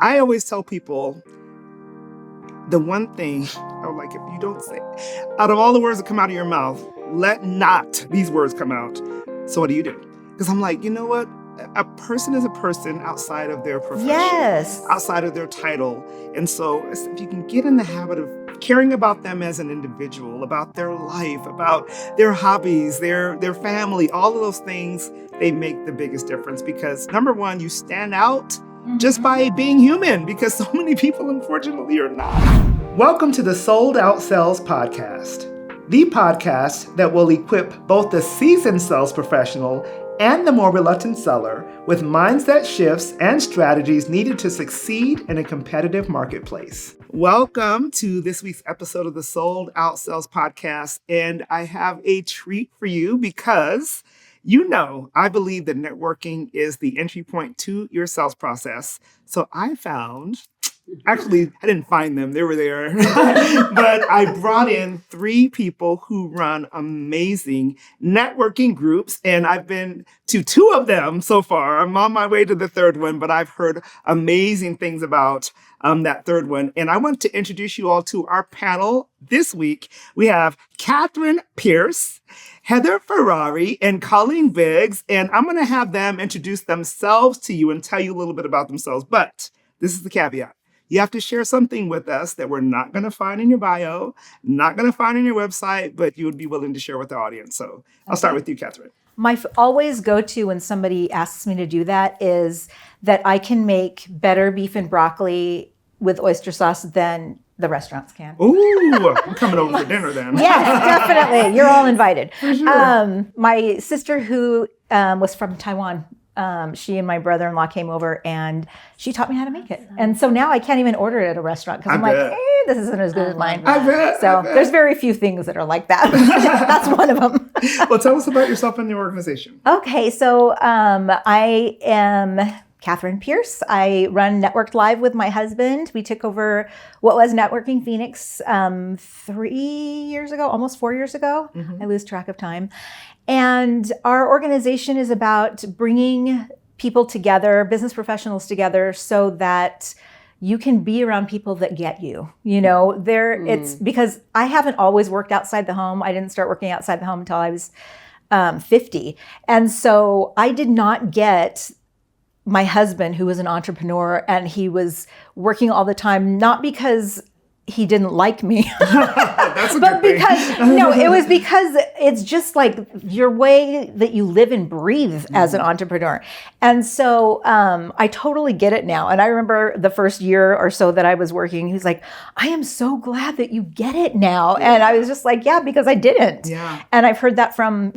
I always tell people the one thing, if you don't say, out of all the words that come out of your mouth, let not these words come out. So what do you do? Because I'm like, you know what? A person is a person outside of their profession, outside of their title. And so if you can get in the habit of caring about them as an individual, about their life, about their hobbies, their family, all of those things, they make the biggest difference. Because number one, you stand out just by being human, because so many people, unfortunately, are not. Welcome to the Sold Out Sales Podcast, the podcast that will equip both the seasoned sales professional and the more reluctant seller with mindset shifts and strategies needed to succeed in a competitive marketplace. Welcome to this week's episode of the Sold Out Sales Podcast. And I have a treat for you because I believe that networking is the entry point to your sales process. So I didn't find them, they were there, but I brought in 3 people who run amazing networking groups, and I've been to 2 of them so far. I'm on my way to the 3rd one, but I've heard amazing things about that 3rd one. And I want to introduce you all to our panel this week. We have Catherine Pierce, Heather Ferrari, and Colleen Biggs, and I'm going to have them introduce themselves to you and tell you a little bit about themselves. But this is the caveat. You have to share something with us that we're not going to find in your bio, not going to find on your website, but you would be willing to share with the audience. So I'll start with you, Catherine. My always go-to when somebody asks me to do that is that I can make better beef and broccoli with oyster sauce than the restaurants can. Ooh, I'm coming over for dinner then. Yes, definitely. You're all invited. For sure. My sister who was from Taiwan, she and my brother-in-law came over and she taught me how to make it. And so now I can't even order it at a restaurant because I'm like, this isn't as good as mine. I bet. There's very few things that are like that. That's one of them. Well, tell us about yourself and your organization. Okay, so I am Catherine Pierce. I run Networked Live with my husband. We took over what was Networking Phoenix 3 years ago, almost 4 years ago. I lose track of time. And our organization is about bringing people together, business professionals together, so that you can be around people that get you. It's because I haven't always worked outside the home. I didn't start working outside the home until I was 50. And so I did not get my husband, who was an entrepreneur, and he was working all the time, not because he didn't like me, but because, it was because it's just like your way that you live and breathe as an entrepreneur. And so I totally get it now. And I remember the first year or so that I was working, he's like, I am so glad that you get it now. Yeah. And I was just like, yeah, because I didn't. Yeah. And I've heard that from,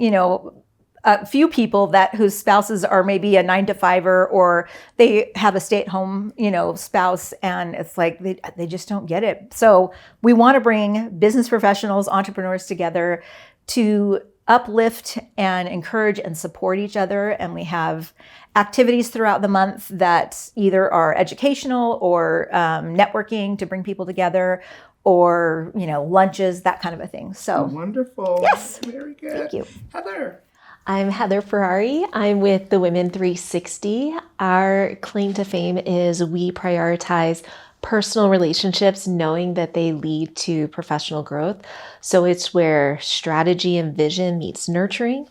a few people whose spouses are maybe a 9-to-5er or they have a stay-at-home, spouse, and it's like they just don't get it. So we want to bring business professionals, entrepreneurs together to uplift and encourage and support each other. And we have activities throughout the month that either are educational or networking to bring people together, or lunches, that kind of a thing. So wonderful. Yes, very good. Thank you, Heather. I'm Heather Ferrari. I'm with the Women 360. Our claim to fame is we prioritize personal relationships, knowing that they lead to professional growth. So it's where strategy and vision meets nurturing.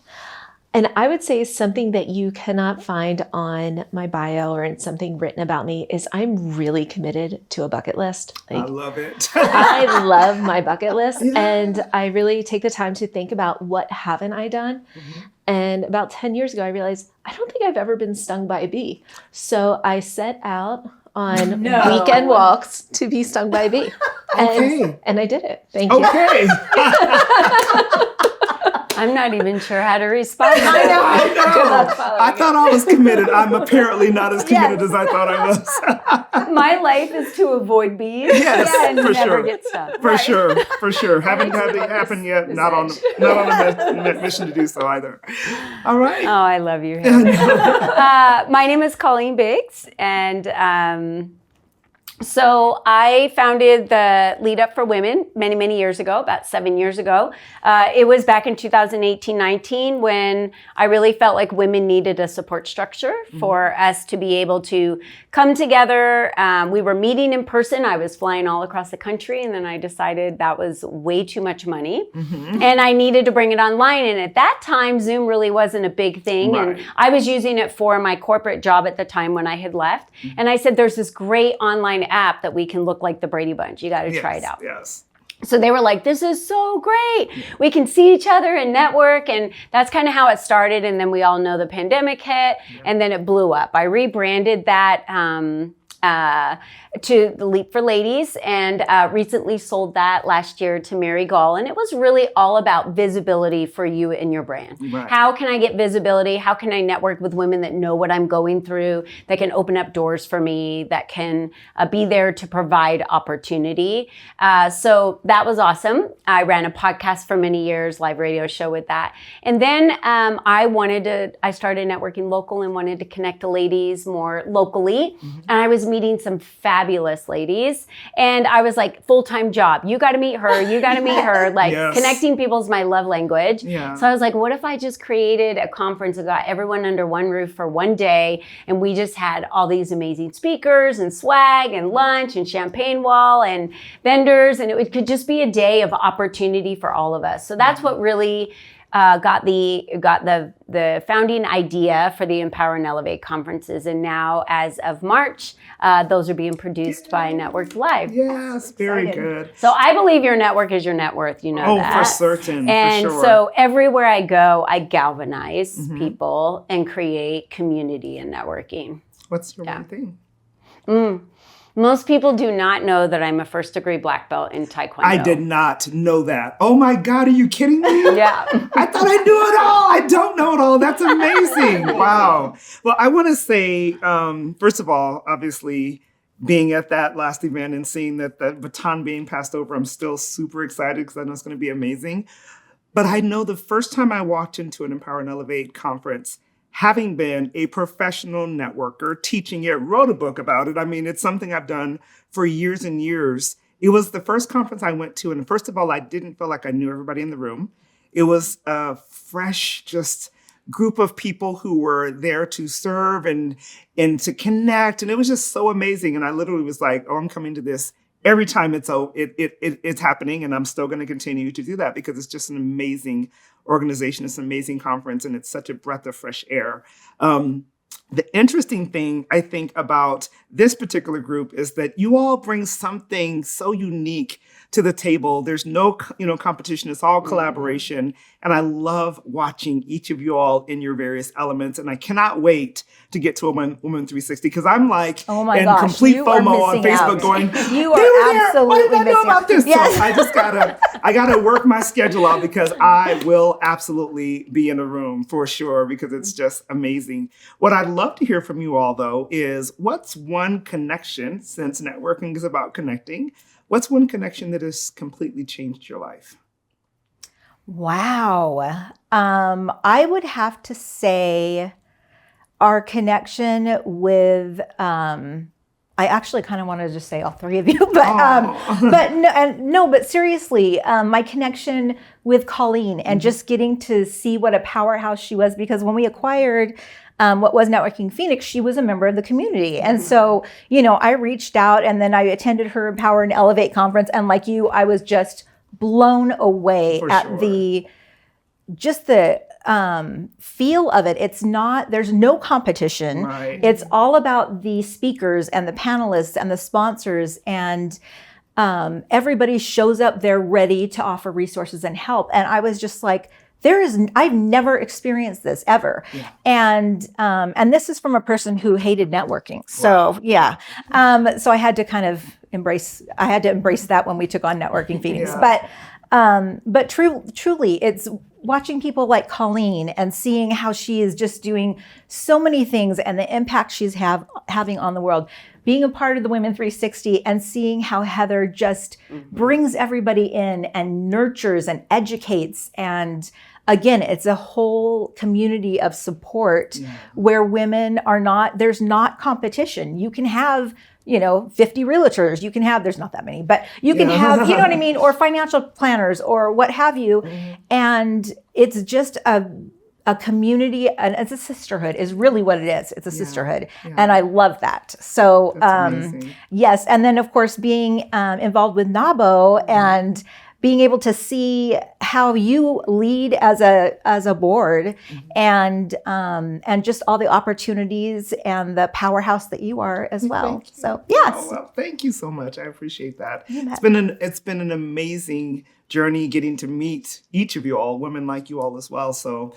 And I would say something that you cannot find on my bio or in something written about me is I'm really committed to a bucket list. I love it. I love my bucket list. Yeah. And I really take the time to think about what haven't I done. And about 10 years ago, I realized I don't think I've ever been stung by a bee. So I set out on weekend walks to be stung by a bee. And I did it. Thank you. Okay. I'm not even sure how to respond. I know. I thought I was committed. I'm apparently not as committed as I thought I was. My life is to avoid bees and never get stung. For sure. Haven't had it happen yet. Not on a mission to do so either. All right. Oh, I love you. My name is Colleen Biggs, and So I founded the Lead Up for Women many, many years ago, about 7 years ago. It was back in 2018-19 when I really felt like women needed a support structure for us to be able to come together. We were meeting in person. I was flying all across the country, and then I decided that was way too much money. And I needed to bring it online. And at that time, Zoom really wasn't a big thing. Right. And I was using it for my corporate job at the time when I had left. And I said, there's this great online app that we can look like the Brady Bunch. You got to try it out. Yes. So they were like, this is so great. We can see each other and network. And that's kind of how it started. And then we all know the pandemic hit and then it blew up. I rebranded that to the Leap for Ladies and recently sold that last year to Mary Gall. And it was really all about visibility for you and your brand. Right. How can I get visibility? How can I network with women that know what I'm going through, that can open up doors for me, that can be there to provide opportunity? So that was awesome. I ran a podcast for many years, live radio show with that. And then I started networking local and wanted to connect to ladies more locally. And I was meeting some fabulous ladies. And I was like, full-time job. You got to meet her. You got to meet her. Like connecting people is my love language. Yeah. So I was like, what if I just created a conference and got everyone under one roof for one day? And we just had all these amazing speakers and swag and lunch and champagne wall and vendors. And it could just be a day of opportunity for all of us. So that's what really got the founding idea for the Empower and Elevate conferences. And now as of March, those are being produced by Network Live. Yes, very good. So I believe your network is your net worth, you know that. Oh, for certain, and for sure. so everywhere I go, I galvanize people and create community and networking. What's your one thing? Most people do not know that I'm a first-degree black belt in Taekwondo. I did not know that. Oh my God, are you kidding me? Yeah. I thought I knew it all. I don't know it all. That's amazing. Wow. Well, I want to say, first of all, obviously, being at that last event and seeing that the baton being passed over, I'm still super excited because I know it's going to be amazing. But I know the first time I walked into an Empower and Elevate conference, having been a professional networker, teaching it, wrote a book about it. I mean, it's something I've done for years and years. It was the first conference I went to. And first of all, I didn't feel like I knew everybody in the room. It was a fresh, just group of people who were there to serve and to connect. And it was just so amazing. And I literally was like, oh, I'm coming to this every time it's happening. And I'm still going to continue to do that because it's just an amazing organization. It's an amazing conference, and it's such a breath of fresh air. The interesting thing I think about this particular group is that you all bring something so unique to the table. There's no, competition. It's all collaboration. And I love watching each of you all in your various elements. And I cannot wait to get to a Women 360 because I'm like in complete FOMO on Facebook going, you are absolutely why did I know about this? Yes. So I gotta work my schedule out because I will absolutely be in a room for sure because it's just amazing. What I'd love to hear from you all though is what's one connection, since networking is about connecting, what's one connection that has completely changed your life? Wow. I would have to say our connection with, I actually kind of wanted to just say all three of you, but seriously, my connection with Colleen and just getting to see what a powerhouse she was, because when we acquired what was Networking Phoenix, she was a member of the community. And so, I reached out and then I attended her Empower and Elevate conference. And like you, I was just blown away at the feel of it. There's no competition. Right. It's all about the speakers and the panelists and the sponsors, and everybody shows up there ready to offer resources and help. And I was just like, I've never experienced this ever. Yeah. And this is from a person who hated networking. So yeah. So I had to kind of embrace that when we took on Networking Phoenix. Yeah. But truly it's watching people like Colleen and seeing how she is just doing so many things and the impact she's having on the world. Being a part of the Women 360 and seeing how Heather just brings everybody in and nurtures and educates. And again, it's a whole community of support where women there's not competition. You can have, 50 realtors. You can have, there's not that many, but you can have, you know what I mean? Or financial planners or what have you. And it's just a community, and it's a sisterhood is really what it is. It's a sisterhood. And I love that. So, yes. And then of course, being involved with NABO and being able to see how you lead as a board and just all the opportunities and the powerhouse that you are as well. So yes. Oh, well, thank you so much. I appreciate that. It's been an amazing journey getting to meet each of you all, women like you all as well. So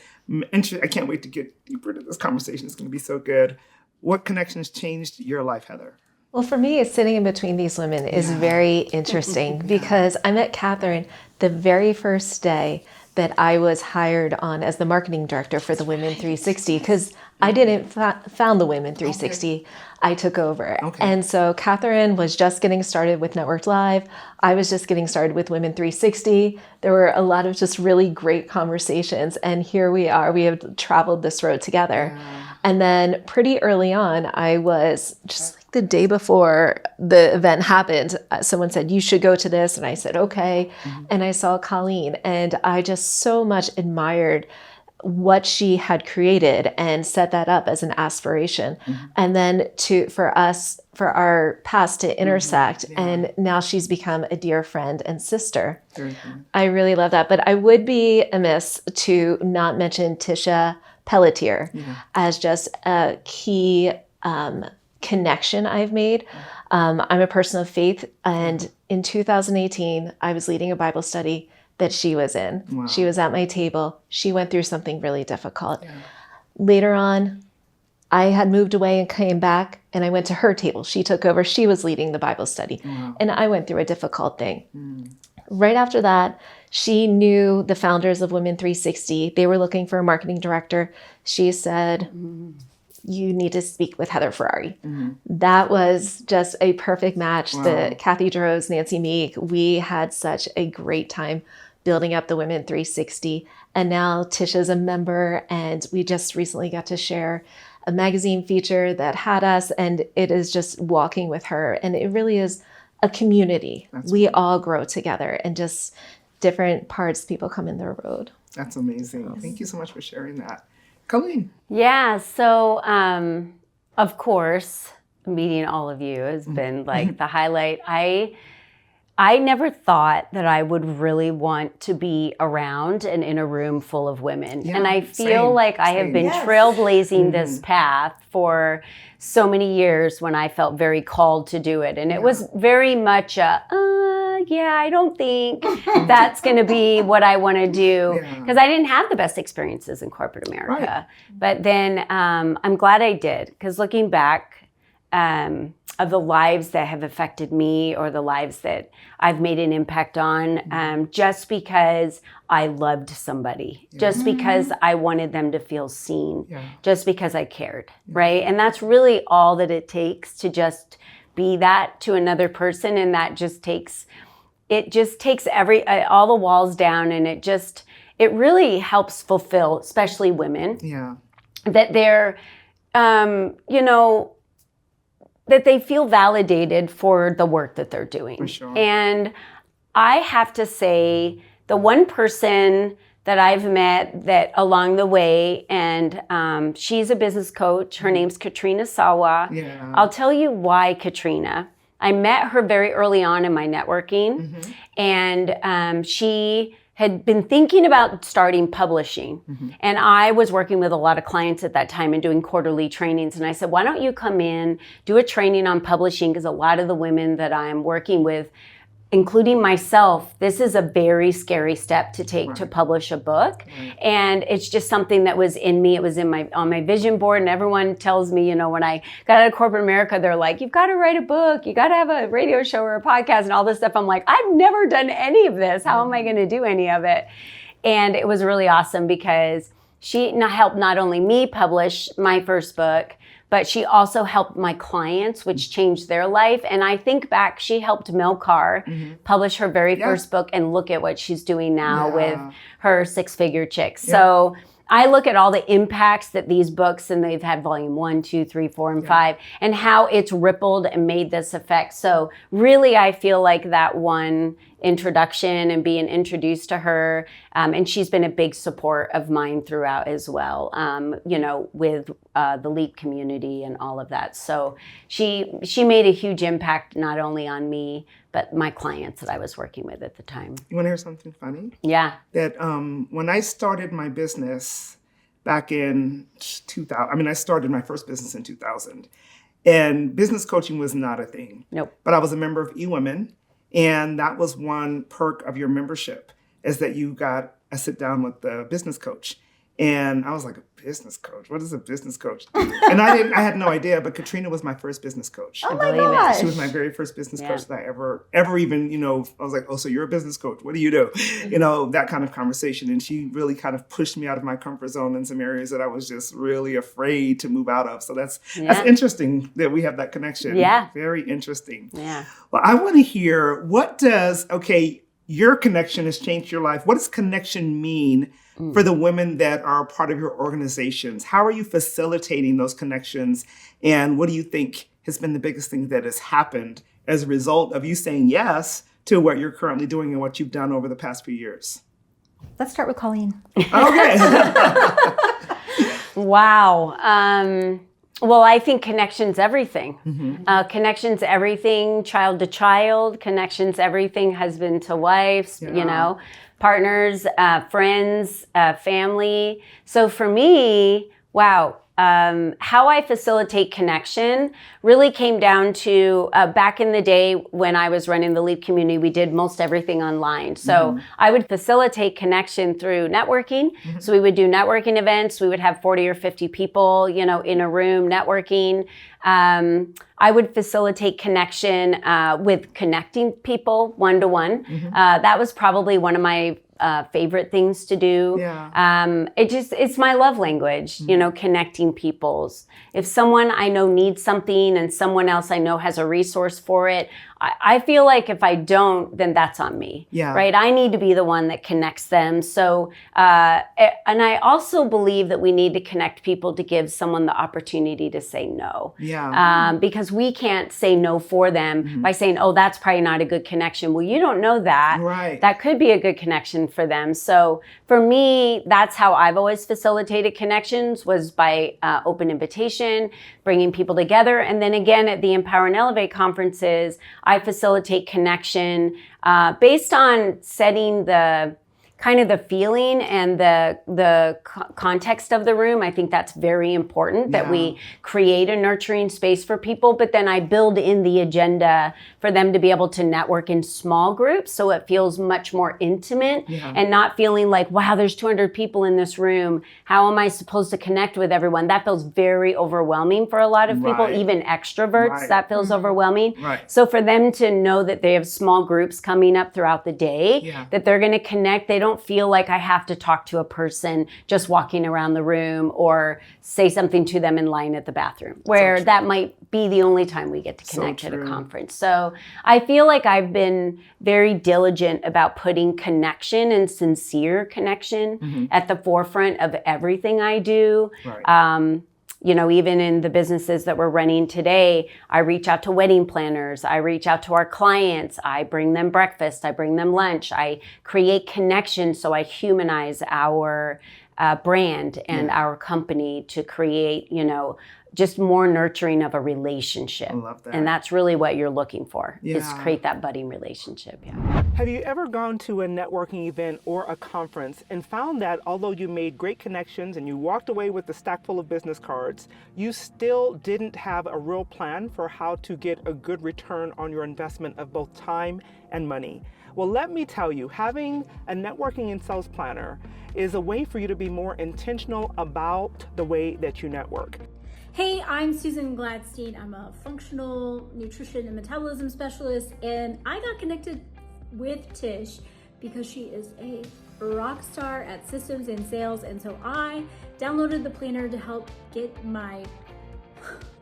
I can't wait to get deeper into this conversation. It's going to be so good. What connections changed your life, Heather? Well, for me, sitting in between these women is very interesting because I met Catherine the very first day that I was hired on as the marketing director for the Women 360 because I didn't found the Women 360. I took over. And so Catherine was just getting started with Network Live. I was just getting started with Women 360. There were a lot of just really great conversations. And here we are. We have traveled this road together. And then pretty early on, I was just like the day before the event happened, someone said, you should go to this. And I said, okay. And I saw Colleen and I just so much admired what she had created and set that up as an aspiration. And then for our paths to intersect. And now she's become a dear friend and sister. I really love that. But I would be amiss to not mention Tisha Pelletier as just a key connection I've made. I'm a person of faith. And in 2018, I was leading a Bible study that she was in. Wow. She was at my table. She went through something really difficult. Later on, I had moved away and came back and I went to her table. She took over. She was leading the Bible study. And I went through a difficult thing. Right after that, she knew the founders of Women 360. They were looking for a marketing director. She said, you need to speak with Heather Ferrari. That was just a perfect match. The Kathy Droz, Nancy Meek, we had such a great time building up the Women 360. And now Tish is a member and we just recently got to share a magazine feature that had us, and it is just walking with her. And it really is a community. We all grow together and just different parts, people come in their road. That's amazing. Thank you so much for sharing that. Colleen. Yeah, so of course, meeting all of you has been like the highlight. I never thought that I would really want to be around and in a room full of women. And I feel like I have been trailblazing this path for so many years when I felt very called to do it. And it was very much I don't think that's going to be what I want to do, because I didn't have the best experiences in corporate America. But then I'm glad I did, because looking back, of the lives that have affected me or the lives that I've made an impact on, just because I loved somebody, just because I wanted them to feel seen, just because I cared, right? And that's really all that it takes to just be that to another person. And that just takes all the walls down, and it really helps fulfill, especially women, that they're, that they feel validated for the work that they're doing. For sure. And I have to say, the one person that I've met that along the way, and she's a business coach. Her name's Katrina Sawa. I'll tell you why Katrina. I met her very early on in my networking, and she had been thinking about starting publishing. And I was working with a lot of clients at that time and doing quarterly trainings. And I said, why don't you come in, do a training on publishing? Because a lot of the women that I'm working with, including myself, this is a very scary step to take to publish a book. And it's just something that was in me. It was on my vision board, and everyone tells me, when I got out of corporate America, they're like, you've got to write a book, you got to have a radio show or a podcast and all this stuff. I'm like, I've never done any of this. How am I going to do any of it? And it was really awesome because she helped not only me publish my first book, but she also helped my clients, which changed their life. And I think back, she helped Mel Carr publish her very first book, and look at what she's doing now with her 6-figure chicks. So I look at all the impacts that these books, and they've had volume 1, 2, 3, 4, and 5, and how it's rippled and made this effect. So really, I feel like that one introduction and being introduced to her, and she's been a big support of mine throughout as well, with the LEAP community and all of that. So she made a huge impact not only on me, but my clients that I was working with at the time. You want to hear something funny? Yeah. That when I started my business back in 2000, I started my first business in 2000, and business coaching was not a thing. Nope. But I was a member of eWomen, and that was one perk of your membership, is that you got a sit down with the business coach. And I was like, a business coach? What is a business coach? And I had no idea, but Katrina was my first business coach. Oh my gosh. She was my very first business coach that I ever even, I was like, oh, so you're a business coach. What do you do? That kind of conversation. And she really kind of pushed me out of my comfort zone in some areas that I was just really afraid to move out of. So that's interesting that we have that connection. Yeah. Very interesting. Yeah. Well, I want to hear, your connection has changed your life. What does connection mean for the women that are part of your organizations? How are you facilitating those connections? And what do you think has been the biggest thing that has happened as a result of you saying yes to what you're currently doing and what you've done over the past few years? Let's start with Colleen. Okay. Wow. Well, I think connection's everything. Mm-hmm. Connection's everything, child to child. Connection's everything, husband to wife, partners, friends, family. So for me, wow, how I facilitate connection really came down to back in the day when I was running the LEAP community, we did most everything online. So I would facilitate connection through networking. So we would do networking events. We would have 40 or 50 people, in a room networking. I would facilitate connection with connecting people one-to-one. That was probably one of my favorite things to do. Yeah. It's my love language, connecting peoples. If someone I know needs something and someone else I know has a resource for it, I feel like if I don't, then that's on me, right? I need to be the one that connects them. So, and I also believe that we need to connect people to give someone the opportunity to say no. Because we can't say no for them by saying, oh, that's probably not a good connection. Well, you don't know that. Right. That could be a good connection for them. So for me, that's how I've always facilitated connections, was by open invitation, bringing people together. And then again, at the Empower and Elevate conferences, I facilitate connection based on setting the kind of the feeling and the context of the room. I think that's very important that we create a nurturing space for people, but then I build in the agenda for them to be able to network in small groups so it feels much more intimate and not feeling like, wow, there's 200 people in this room. How am I supposed to connect with everyone? That feels very overwhelming for a lot of people, even extroverts. That feels overwhelming. So for them to know that they have small groups coming up throughout the day, that they're going to connect, they don't feel like I have to talk to a person just walking around the room or say something to them in line at the bathroom, where that might be the only time we get to connect at a conference. So I feel like I've been very diligent about putting connection and sincere connection at the forefront of everything I do. Even in the businesses that we're running today, I reach out to wedding planners. I reach out to our clients. I bring them breakfast. I bring them lunch. I create connection so I humanize our brand and our company to create, just more nurturing of a relationship. I love that. And that's really what you're looking for, is create that budding relationship. Have you ever gone to a networking event or a conference and found that although you made great connections and you walked away with a stack full of business cards, you still didn't have a real plan for how to get a good return on your investment of both time and money? Well, let me tell you, having a networking and sales planner is a way for you to be more intentional about the way that you network. Hey, I'm Susan Gladstein. I'm a functional nutrition and metabolism specialist, and I got connected with Tish because she is a rock star at systems and sales, and so I downloaded the planner to help get my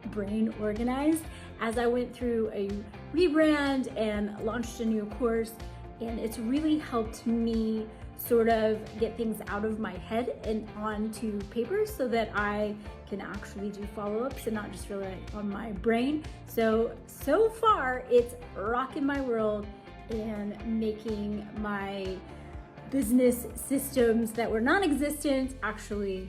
brain organized as I went through a rebrand and launched a new course, and it's really helped me sort of get things out of my head and onto paper so that I can actually do follow-ups and not just rely on my brain. So far it's rocking my world and making my business systems that were non-existent actually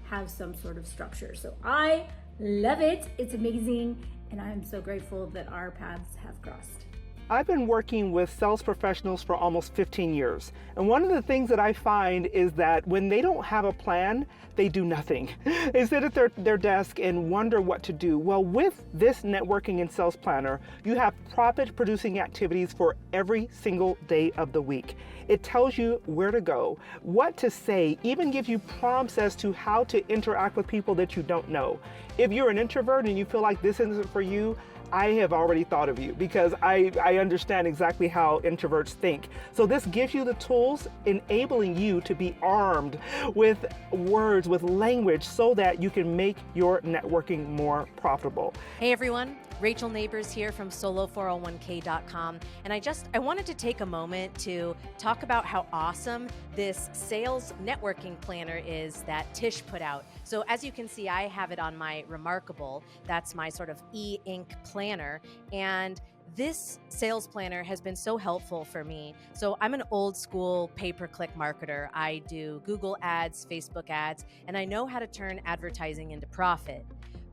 have some sort of structure. So I love it. It's amazing. And I'm so grateful that our paths have crossed. I've been working with sales professionals for almost 15 years. And one of the things that I find is that when they don't have a plan, they do nothing. They sit at their desk and wonder what to do. Well, with this networking and sales planner, you have profit producing activities for every single day of the week. It tells you where to go, what to say, even gives you prompts as to how to interact with people that you don't know. If you're an introvert and you feel like this isn't for you, I have already thought of you because I understand exactly how introverts think. So this gives you the tools enabling you to be armed with words, with language, so that you can make your networking more profitable. Hey everyone, Rachel Neighbors here from solo401k.com. And I wanted to take a moment to talk about how awesome this sales networking planner is that Tish put out. So as you can see, I have it on my Remarkable. That's my sort of e-ink planner. And this sales planner has been so helpful for me. So I'm an old school pay-per-click marketer. I do Google ads, Facebook ads, and I know how to turn advertising into profit.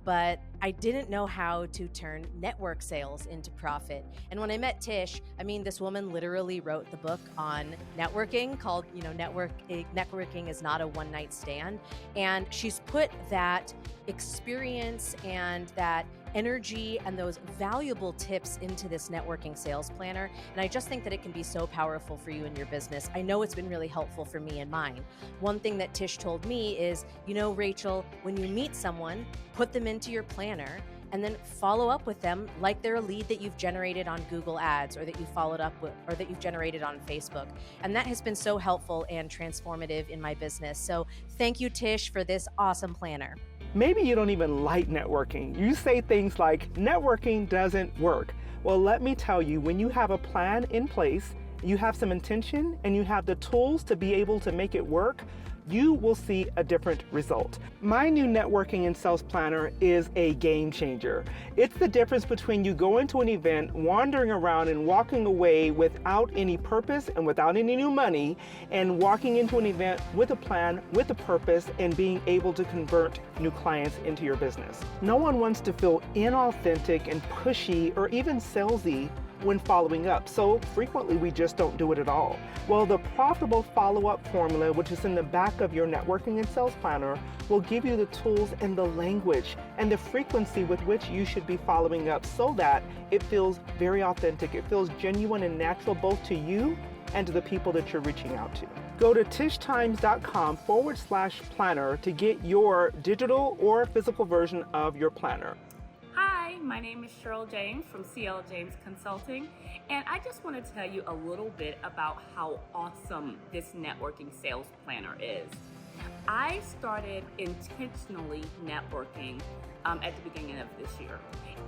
But I didn't know how to turn network sales into profit. And when I met Tish, this woman literally wrote the book on networking called, Networking is Not a One-Night Stand. And she's put that experience and that energy and those valuable tips into this networking sales planner. And I just think that it can be so powerful for you in your business. I know it's been really helpful for me and mine. One thing that Tish told me is, Rachel, when you meet someone, put them into your planner and then follow up with them like they're a lead that you've generated on Google Ads or that you followed up with or that you've generated on Facebook. And that has been so helpful and transformative in my business. So thank you, Tish, for this awesome planner. Maybe you don't even like networking. You say things like, networking doesn't work. Well, let me tell you, when you have a plan in place, you have some intention, and you have the tools to be able to make it work, you will see a different result. My new networking and sales planner is a game changer. It's the difference between you going to an event, wandering around and walking away without any purpose and without any new money, and walking into an event with a plan, with a purpose, and being able to convert new clients into your business. No one wants to feel inauthentic and pushy or even salesy when following up. So frequently we just don't do it at all. Well, the profitable follow-up formula, which is in the back of your networking and sales planner, will give you the tools and the language and the frequency with which you should be following up so that it feels very authentic. It feels genuine and natural both to you and to the people that you're reaching out to. Go to tishtimes.com/planner to get your digital or physical version of your planner. Hi, my name is Cheryl James from CL James Consulting, and I just want to tell you a little bit about how awesome this networking sales planner is. I started intentionally networking at the beginning of this year,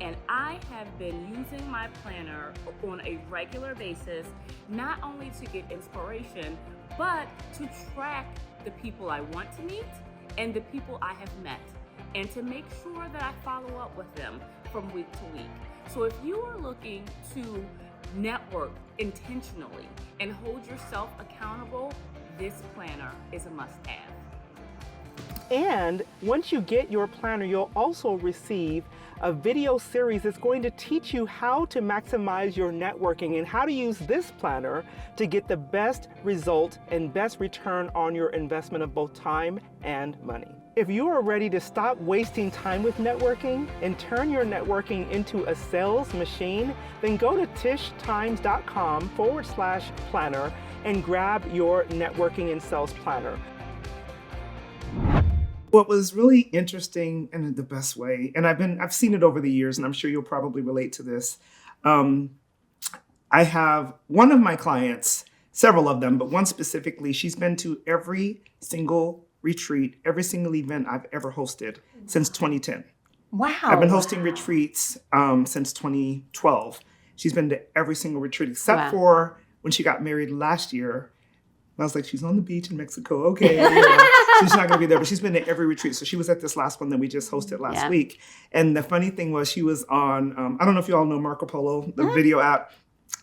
and I have been using my planner on a regular basis, not only to get inspiration, but to track the people I want to meet and the people I have met, and to make sure that I follow up with them from week to week. So if you are looking to network intentionally and hold yourself accountable, this planner is a must-have. And once you get your planner, you'll also receive a video series that's going to teach you how to maximize your networking and how to use this planner to get the best result and best return on your investment of both time and money. If you are ready to stop wasting time with networking and turn your networking into a sales machine, then go to tishtimes.com/planner and grab your networking and sales planner. What was really interesting and in the best way, and I've seen it over the years, and I'm sure you'll probably relate to this. I have one of my clients, several of them, but one specifically, she's been to every single retreat, every single event I've ever hosted since 2010. Wow. I've been hosting retreats since 2012. She's been to every single retreat except for when she got married last year. And I was like, she's on the beach in Mexico. Okay. She's not going to be there, but she's been to every retreat. So she was at this last one that we just hosted last week. And the funny thing was she was on, I don't know if you all know Marco Polo, the video app.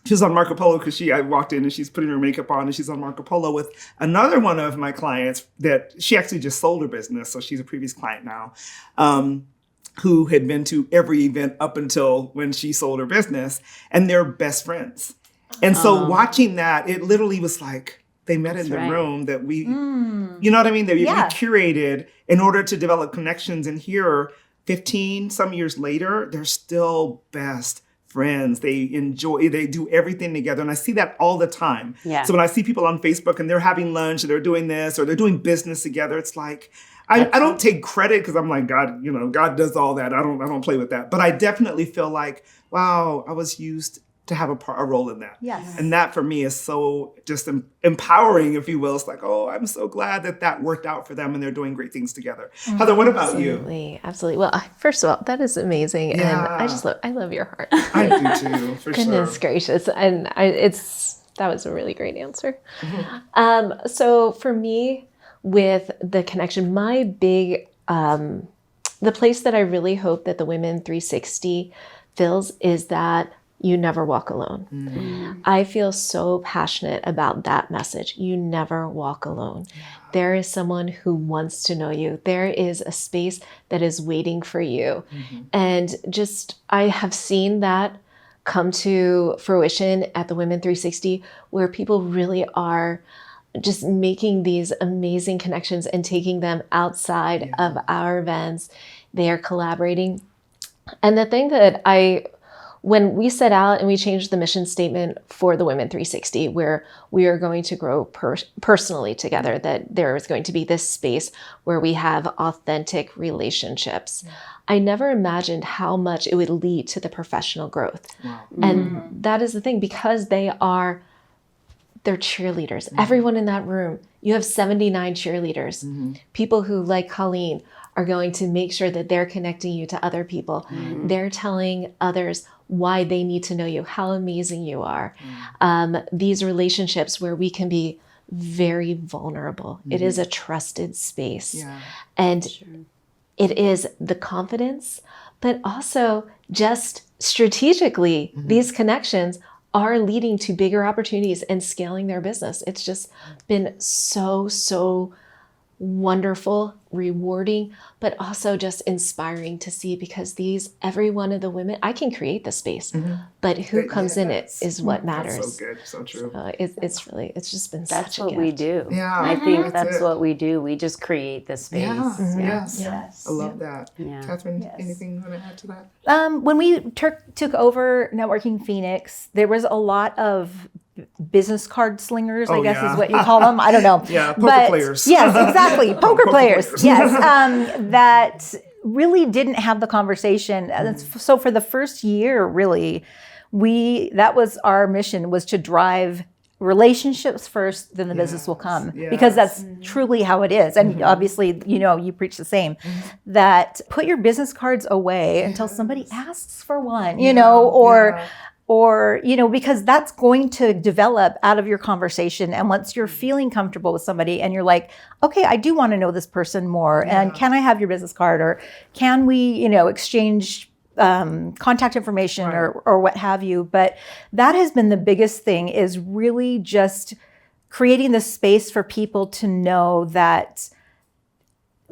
She was on Marco Polo because I walked in and she's putting her makeup on and she's on Marco Polo with another one of my clients that she actually just sold her business. So she's a previous client now, who had been to every event up until when she sold her business, and they're best friends. And so watching that, it literally was like, they met in the room that we, you know what I mean? That we curated in order to develop connections. And here, 15 some years later, they're still best friends. They do everything together. And I see that all the time. Yeah. So when I see people on Facebook and they're having lunch and they're doing this or they're doing business together, it's like, I don't take credit because I'm like, God, God does all that. I don't play with that. But I definitely feel like, wow, I was used to have a role in that. Yes. And that for me is so just empowering, if you will. It's like, oh, I'm so glad that worked out for them and they're doing great things together. Heather, what about you? Absolutely. Well, first of all, that is amazing. Yeah. And I love your heart. I do too, for sure. Goodness gracious. And that was a really great answer. Mm-hmm. So for me, with the connection, my big, the place that I really hope that the Women 360 fills is that you never walk alone. Mm-hmm. I feel so passionate about that message. You never walk alone. Yeah. There is someone who wants to know you. There is a space that is waiting for you. Mm-hmm. And I have seen that come to fruition at the Women 360, where people really are just making these amazing connections and taking them outside of our events. They are collaborating. And the thing that when we set out and we changed the mission statement for the Women 360, where we are going to grow personally together, that there is going to be this space where we have authentic relationships. Yeah. I never imagined how much it would lead to the professional growth. Wow. And that is the thing, because they're cheerleaders. Mm-hmm. Everyone in that room, you have 79 cheerleaders. Mm-hmm. People who, like Colleen, are going to make sure that they're connecting you to other people. Mm-hmm. They're telling others why they need to know you, how amazing you are. Mm-hmm. These relationships where we can be very vulnerable. Mm-hmm. It is a trusted space. Yeah. And it is the confidence, but also just strategically, these connections are leading to bigger opportunities and scaling their business. It's just been so wonderful, rewarding, but also just inspiring to see, because every one of the women, I can create the space, but who comes in it is what matters. That's so good, so true. It's just been such a gift. That's what we do. Yeah, I think that's what we do. We just create the space. Yeah. Mm-hmm. Yes. I love that. Yeah. Catherine, anything you want to add to that? When we took over Networking Phoenix, there was a lot of business card slingers, I guess is what you call them. I don't know. Poker players. Yes, exactly. Poker players. Yes. That really didn't have the conversation. So for the first year, really, that was our mission, was to drive relationships first, then the business will come. Yes. Because that's truly how it is. And obviously, you preach the same, that put your business cards away until somebody asks for one, or, because that's going to develop out of your conversation. And once you're feeling comfortable with somebody and you're like, okay, I do want to know this person more. Yeah. And can I have your business card? Or can we, exchange contact information or what have you? But that has been the biggest thing, is really just creating the space for people to know that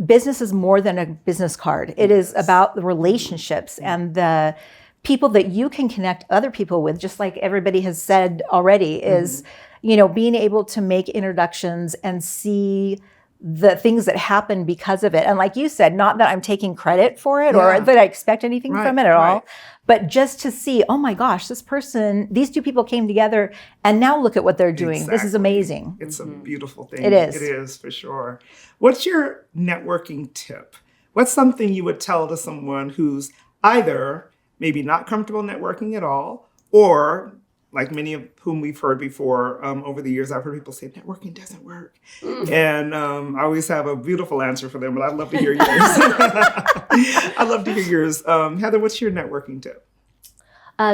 business is more than a business card. It is about the relationships and the people that you can connect other people with, just like everybody has said already, is, being able to make introductions and see the things that happen because of it. And like you said, not that I'm taking credit for it or that I expect anything from it at all, but just to see, oh my gosh, these two people came together and now look at what they're doing. Exactly. This is amazing. It's a beautiful thing. It is. It is, for sure. What's your networking tip? What's something you would tell to someone who's either maybe not comfortable networking at all, or like many of whom we've heard before over the years, I've heard people say networking doesn't work. And I always have a beautiful answer for them, but I'd love to hear yours. I'd love to hear yours. Heather, what's your networking tip?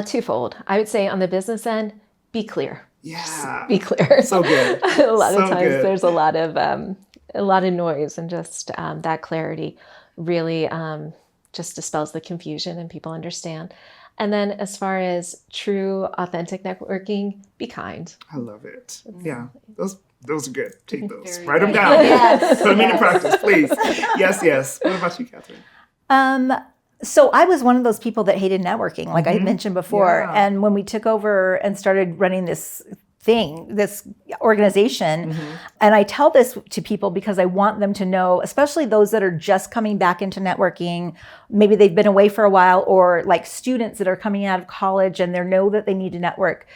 Twofold. I would say on the business end, be clear. be clear. So good. A lot of So times good. there's a lot of noise, and just that clarity really just dispels the confusion and people understand. And then as far as true, authentic networking, be kind. I love it. Yeah, those are good. Take those. Very Write them good. down. Yes. Put them into practice, please. Yes. What about you, Catherine? So I was one of those people that hated networking, like I had mentioned before. Yeah. And when we took over and started running this organization, and I tell this to people because I want them to know, especially those that are just coming back into networking, maybe they've been away for a while, or like students that are coming out of college and they know that they need to network.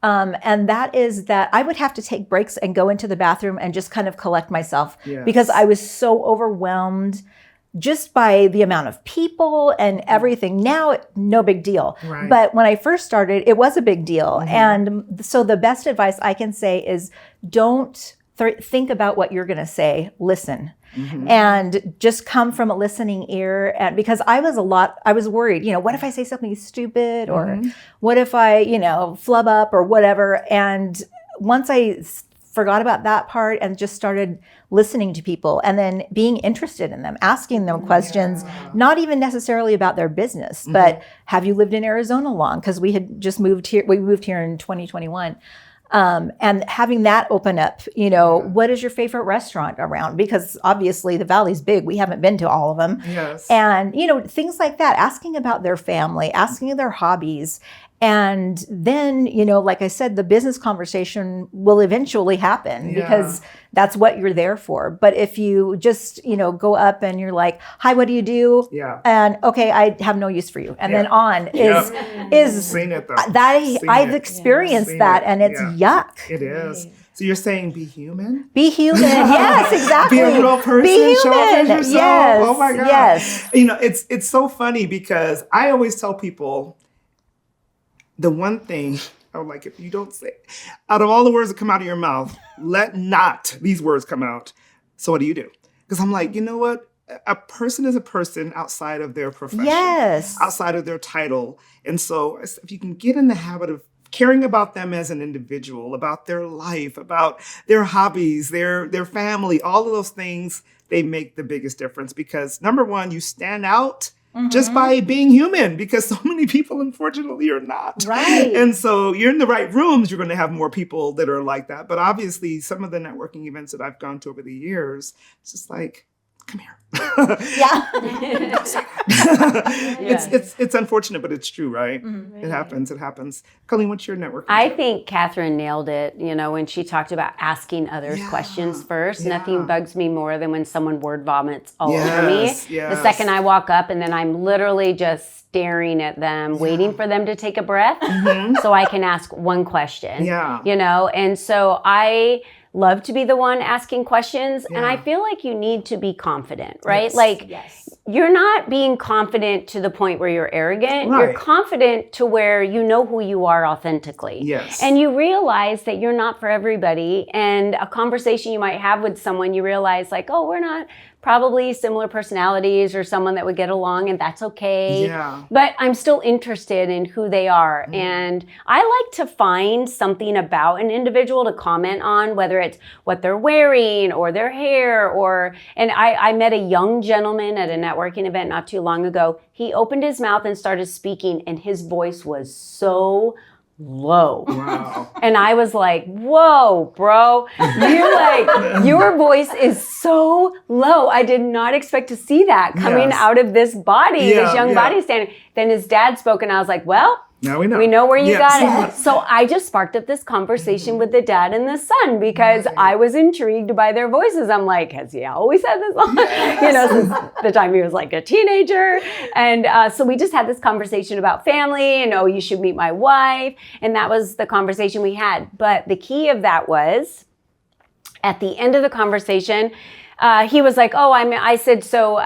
And that is that I would have to take breaks and go into the bathroom and just kind of collect myself because I was so overwhelmed just by the amount of people and everything. Now, no big deal. Right. But when I first started, it was a big deal. And so the best advice I can say is don't think about what you're going to say. Listen. And just come from a listening ear. And because I was worried, what if I say something stupid, or what if I, flub up or whatever. And once I forgot about that part and just started listening to people and then being interested in them, asking them questions, not even necessarily about their business, but have you lived in Arizona long? Because we had just moved here. We moved here in 2021. And having that open up, what is your favorite restaurant around? Because obviously the Valley's big. We haven't been to all of them. Yes. And, things like that, asking about their family, asking their hobbies. And then, like I said, the business conversation will eventually happen because that's what you're there for. But if you just, go up and you're like, hi, what do you do? Yeah. And okay, I have no use for you. And then on is Seen it, though. I've experienced Seen that, it. and it's yuck. It is. So you're saying be human? Be human. Yes, exactly. Be a real person. Be Show up as human. yourself. Yes. Oh my God. Yes. It's so funny because I always tell people the one thing, I'm like, if you don't say, out of all the words that come out of your mouth, let not these words come out. So what do you do? Because I'm like, you know what? A person is a person outside of their profession. Yes. Outside of their title. And so if you can get in the habit of caring about them as an individual, about their life, about their hobbies, their family, all of those things, they make the biggest difference. Because number one, you stand out just by being human, because so many people, unfortunately, are not. Right. And so you're in the right rooms, you're going to have more people that are like that. But obviously, some of the networking events that I've gone to over the years, it's just like, come here. It's unfortunate, but it's true, right? It happens. Colleen, what's your networking? I think Catherine nailed it, when she talked about asking others questions first. Nothing bugs me more than when someone word vomits all over me. The second I walk up, and then I'm literally just staring at them, waiting for them to take a breath so I can ask one question. And so I love to be the one asking questions. And I feel like you need to be confident, right? You're not being confident to the point where you're arrogant. Right. You're confident to where you know who you are authentically. Yes. And you realize that you're not for everybody. And a conversation you might have with someone, you realize like, oh, we're not probably similar personalities or someone that would get along, and that's okay. But I'm still interested in who they are. And I like to find something about an individual to comment on, whether it's what they're wearing or their hair and I met a young gentleman at a networking event not too long ago. He opened his mouth and started speaking, and his voice was so low. Wow. And I was like, whoa, bro, your voice is so low. I did not expect to see that coming out of this body, this young body standing. Then his dad spoke, and I was like, well, now we know. We know where you got it. So I just sparked up this conversation with the dad and the son because I was intrigued by their voices. I'm like, has he always had this on? Since the time he was like a teenager. And so we just had this conversation about family and, oh, you should meet my wife. And that was the conversation we had. But the key of that was at the end of the conversation, he was like, oh, I said, so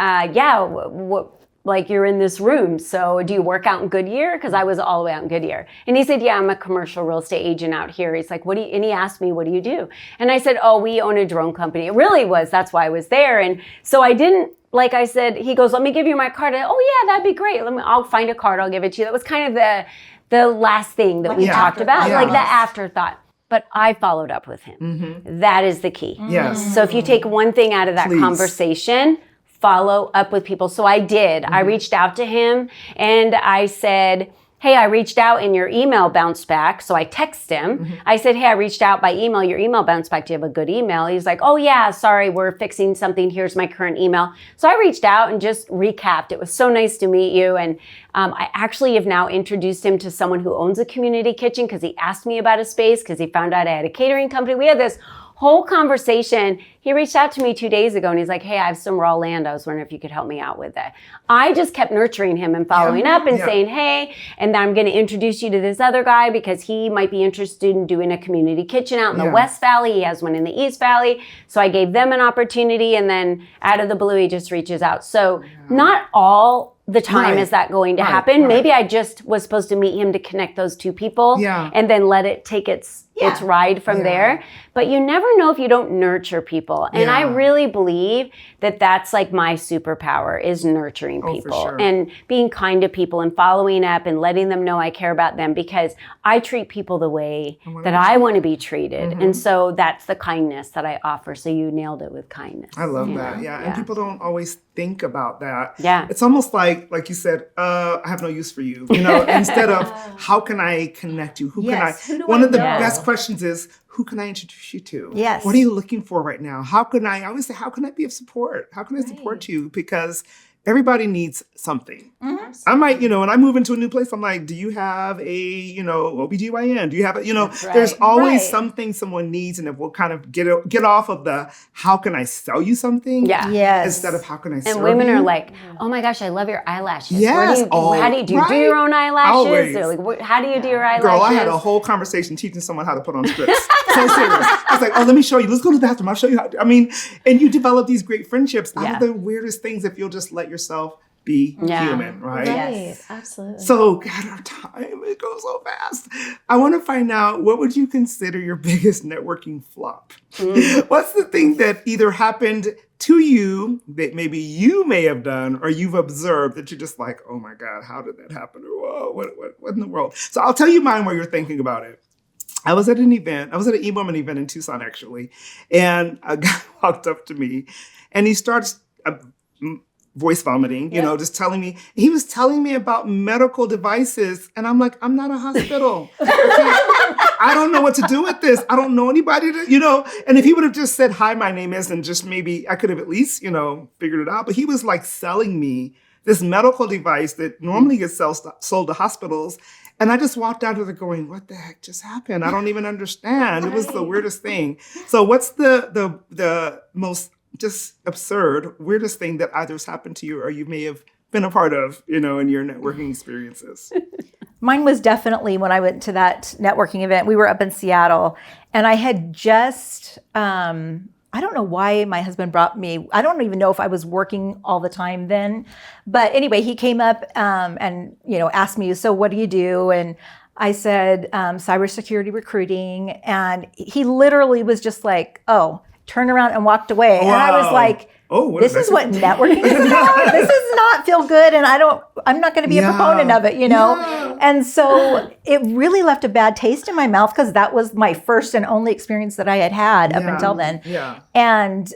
like you're in this room, so do you work out in Goodyear? Because I was all the way out in Goodyear. And he said, yeah, I'm a commercial real estate agent out here. He's like, and he asked me, what do you do? And I said, oh, we own a drone company. It really was, that's why I was there. And so I didn't, like I said, he goes, let me give you my card. Oh yeah, that'd be great. I'll find a card, I'll give it to you. That was kind of the last thing that we talked about, like the afterthought. but I followed up with him. That is the key. Yes. So if you take one thing out of that conversation, follow up with people. So I did. I reached out to him and I said, hey, I reached out and your email bounced back. So I texted him. I said, hey, I reached out by email. Your email bounced back. Do you have a good email? He's like, oh yeah, sorry, we're fixing something. Here's my current email. So I reached out and just recapped. It was so nice to meet you. And I actually have now introduced him to someone who owns a community kitchen because he asked me about a space because he found out I had a catering company. We had this whole conversation. He reached out to me 2 days ago and he's like, hey, I have some raw land. I was wondering if you could help me out with it. I just kept nurturing him and following up and saying, hey, and then I'm going to introduce you to this other guy because he might be interested in doing a community kitchen out in the West Valley. He has one in the East Valley. So I gave them an opportunity and then out of the blue, he just reaches out. So not all the time is that going to happen. Maybe I just was supposed to meet him to connect those two people and then let it take its ride from there. But you never know if you don't nurture people. And I really believe that that's like my superpower is nurturing people and being kind to people and following up and letting them know I care about them because I treat people the way that I want to be treated. And so that's the kindness that I offer. So you nailed it with kindness. I love that. And people don't always think about that. Yeah. It's almost like you said, I have no use for you, you know, instead of how can I connect you? Who can I? One of the best questions is, who can I introduce you to? Yes. What are you looking for right now? I always say, how can I be of support? How can I support you? Because everybody needs something. I might, when I move into a new place, I'm like, do you have a, OBGYN? Do you have a, there's always something someone needs. And if we'll kind of get off of the, how can I sell you something? Yeah. Yes. Instead of how can I serve And women you? are like, oh my gosh, I love your eyelashes. Yes. How do you do your own eyelashes? Or like, how do you do your eyelashes? Girl, I had a whole conversation teaching someone how to put on scripts. So serious. I was like, oh, let me show you. Let's go to the bathroom. I'll show you how to. And you develop these great friendships out of the weirdest things if you'll just let yourself be human, right? Yes, absolutely. So, God, our time, it goes so fast. I want to find out, what would you consider your biggest networking flop? What's the thing that either happened to you that maybe you may have done or you've observed that you're just like, oh my God, how did that happen? Or whoa, what in the world? So I'll tell you mine while you're thinking about it. I was at an event. I was at an e-woman event in Tucson, actually. And a guy walked up to me and he starts voice vomiting, just telling me. He was telling me about medical devices. And I'm like, I'm not a hospital. I don't know what to do with this. I don't know anybody And if he would have just said, hi, my name is, and just maybe I could have at least, figured it out. But he was like selling me this medical device that normally gets sold to hospitals. And I just walked out of there going, what the heck just happened? I don't even understand. It was the weirdest thing. So what's the most just absurd, weirdest thing that either has happened to you or you may have been a part of, in your networking experiences? Mine was definitely when I went to that networking event. We were up in Seattle and I had just, I don't know why my husband brought me. I don't even know if I was working all the time then. But anyway, he came up and, asked me, so what do you do? And I said, cybersecurity recruiting. And he literally was just like, oh, turned around and walked away. Wow. And I was like, this is what networking is about. This does not feel good. And I'm not going to be a proponent of it, Yeah. And so it really left a bad taste in my mouth because that was my first and only experience that I had up until then. Yeah. And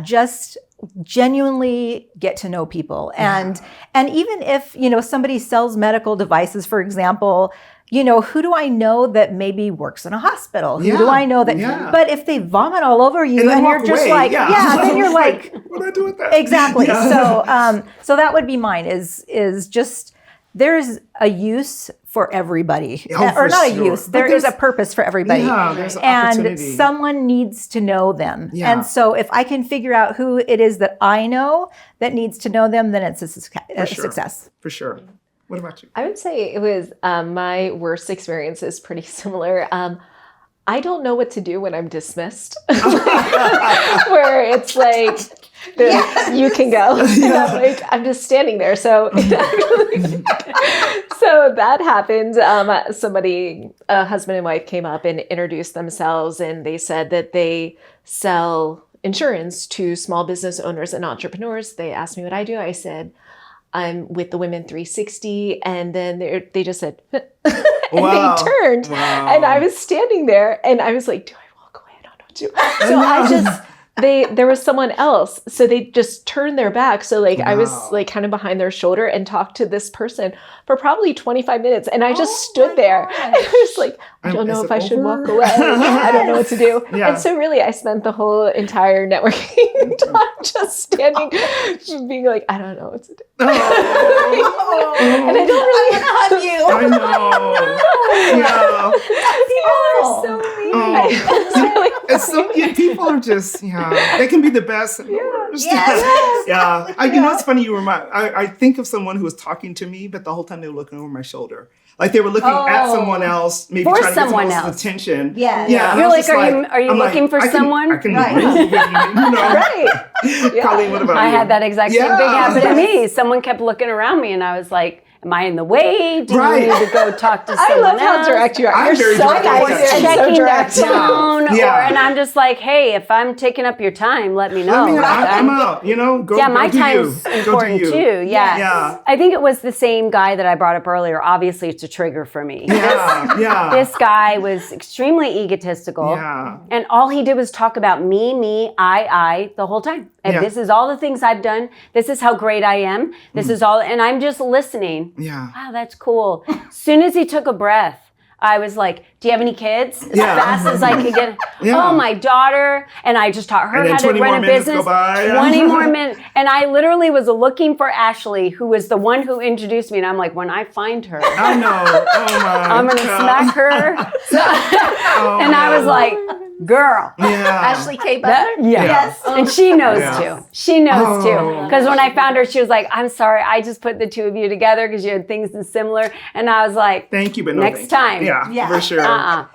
just genuinely get to know people. And even if, somebody sells medical devices, for example, who do I know that maybe works in a hospital? Who do I know that? Yeah. But if they vomit all over you and you're just away. Then you're like, what do I do with that? Exactly. Yeah. So that would be mine is just, there's a use for everybody. Or not a use. There is a purpose for everybody. Yeah, there's an and opportunity. Someone needs to know them. Yeah. And so if I can figure out who it is that I know that needs to know them, then it's a success. For sure. What about you? I would say it was my worst experience is pretty similar. I don't know what to do when I'm dismissed, where it's like, you can go. I'm just standing there. So that happened. A husband and wife came up and introduced themselves, and they said that they sell insurance to small business owners and entrepreneurs. They asked me what I do. I said, I'm with the Women 360. And then they just said, And Wow. they turned. Wow. And I was standing there and I was like, do I walk away? I don't know what to do. So I just, there was someone else. So they just turned their back. So like I was like kind of behind their shoulder and talked to this person for probably 25 minutes. And I just stood there. And I was like, I don't know if I should walk away. I don't know what to do. Yeah. And so really I spent the whole entire networking time just standing, just being like, I don't know what to do. And I don't really hug you. I know. Yeah. People are so mean. It's really It's so, people are just, they can be the best and the worst. Yes. Yeah. You know, it's funny. I think of someone who was talking to me, but the whole time they were looking over my shoulder. Like they were looking at someone else, maybe For trying to get someone someone else's else. attention. Yeah. Yeah. and You're I was like, just are you I'm looking for someone? I can Right. breathe with you, you know. right. Colleen, what about I you? had that exact same thing happen to me. Someone kept looking around me, and I was like, "Am I in the way? Do Right. you need to go talk to I someone love how else?" direct you are. I'm You're very so direct. nice Yeah. and so Checking their direct. phone, Yeah. and I'm just like, "Hey, if I'm taking up your time, let me know." I mean, I'm I'm- out. You know, go. yeah, go my do time's you. Go do important you. too. Yes. Yeah. I think it was the same guy that I brought up earlier. Obviously, it's a trigger for me. Yeah. Yeah. This guy was extremely egotistical. Yeah. And all he did was talk about me, I the whole time. And Yeah. this is all the things I've done. This is how great I am. This is all, and I'm just listening. Yeah. Wow, that's cool. As soon as he took a breath, I was like, do you have any kids? As Yeah. fast as I could get. Yeah. Oh, my daughter. And I just taught her And then how to 20 more run a minutes business. go by. 20 more minutes. And I literally was looking for Ashley, who was the one who introduced me. And I'm like, when I find her, I know. Oh my. I'm going to God. smack her. And I was like, girl. Yeah. Ashley K. Butler? Yes. And she knows Yeah. too. She knows Oh. too. Because when I found her, she was like, I'm sorry, I just put the two of you together because you had things that's similar. And I was like, Thank you, but no next thank you. time. Yeah, Yeah. for sure.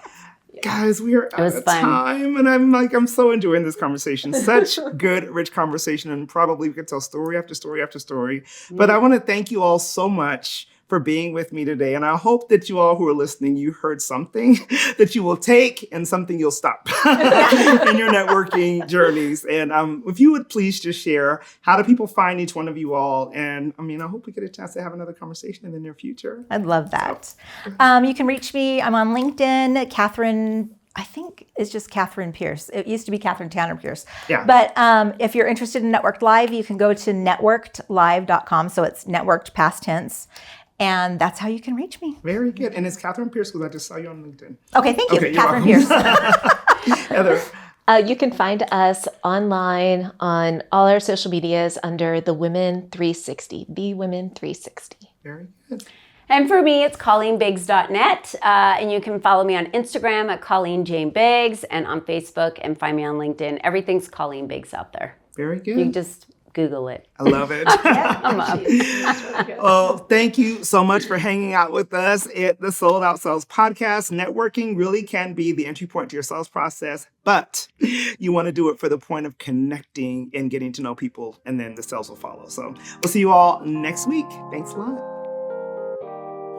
Guys, we are out was of fun. time, and I'm so enjoying this conversation. Such good, rich conversation, and probably we could tell story after story after story. But I want to thank you all so much for being with me today, and I hope that you all who are listening, you heard something that you will take and something you'll stop in your networking journeys. And if you would please just share, how do people find each one of you all? And I mean, I hope we get a chance to have another conversation in the near future. I'd love that. You can reach me. I'm on LinkedIn. Catherine, I think it's just Catherine Pierce. It used to be Catherine Tanner Pierce. Yeah. But if you're interested in Networked Live, you can go to networkedlive.com. So it's networked past tense. And that's how you can reach me. Very good. And it's Catherine Pierce, because I just saw you on LinkedIn. Okay, thank you. Okay, you're Catherine welcome. Pierce. Heather. You can find us online on all our social medias under The Women 360, The Women 360. Very good. And for me, it's ColleenBiggs.net. And you can follow me on Instagram at Colleen Jane Biggs, and on Facebook, and find me on LinkedIn. Everything's Colleen Biggs out there. Very good. You can just Google it. I love it. I'm up. Well, thank you so much for hanging out with us at the Sold Out Sales Podcast. Networking really can be the entry point to your sales process, but you want to do it for the point of connecting and getting to know people, and then the sales will follow. So we'll see you all next week. Thanks a lot.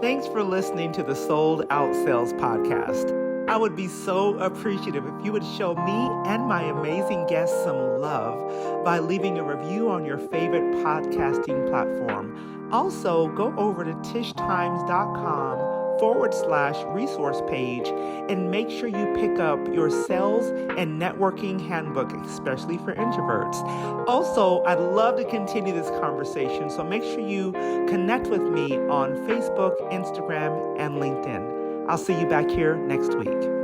Thanks for listening to the Sold Out Sales Podcast. I would be so appreciative if you would show me and my amazing guests some love by leaving a review on your favorite podcasting platform. Also, go over to tishtimes.com/resource page and make sure you pick up your sales and networking handbook, especially for introverts. Also, I'd love to continue this conversation, so make sure you connect with me on Facebook, Instagram, and LinkedIn. I'll see you back here next week.